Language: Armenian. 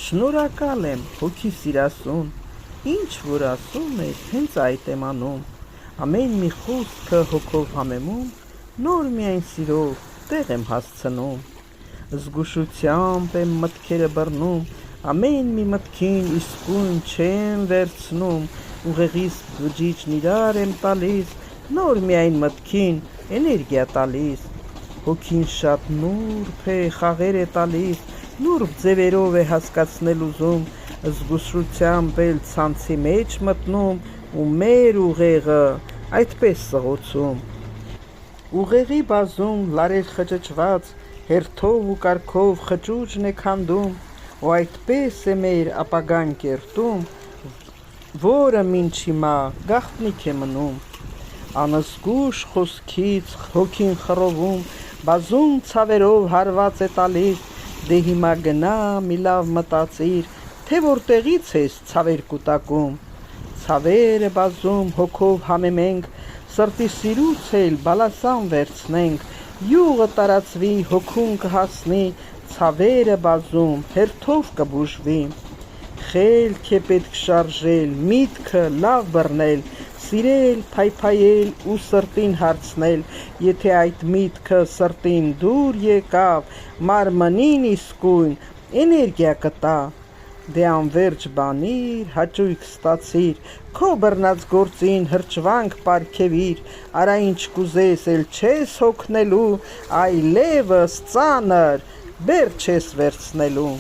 Շնորհակալ եմ հոգի սիրասուն, ինչ որ ասում ես, հենց այդ եմ անում, ամեն մի խոսքը հոգով համեմում, նոր միայն սիրով տեղ եմ հասցնում, զգուշությամբ եմ մտքերը բռնում, ամեն մի մտքին իսկույն չեմ վերցնում, ուղեղիս բջիջն իրար եմ տալիս, նոր միայն մտքին էներգիա տալիս, հոգին շատ նուրբ է, խաղեր է տալիս, նուրբ ձևերով է հասկացնել ուզում, զգուշությամբ էլ ցանցի մեջ մտնում ու մեր ուղեղը այդպես սղոցում, ուղեղի բազում լարեր խճճված, հերթով ու կարգով խճուճն է քանդում, ու այդպես է մեր ապագան կերտում, որը մինչ հիմա գաղտնիք է մնում, անզգուշ խոսքից հոգին խռովում, բազում ցավերով հարված է տալիս, դե հիմա գնա մի լավ մտածիր, թե որտեղից ես ցավեր կուտակում, ցավերը բազում հոգով համեմենք, սրտի սիրուց էլ բալասան վերցնենք, յուղը տարածվի, հոգուն կհասնի, ցավերը բազում հերթով կբուժվի, խելք է պետք շարժել, միտքը լավ բռնել, սիրել, փայփայել ու սրտին հարցնել, եթե այդ միտքը սրտին դուր եկավ, մարմնին իսկույն էներգիա կտա, դե անվերջ բանիր, հաճույք ստացիր, քո բռնած գործին հրճվանք պարգևիր, արա ինչ կուզես էլ չես հոգնելու, այլևս ծանր բեռ չես վերցնելու։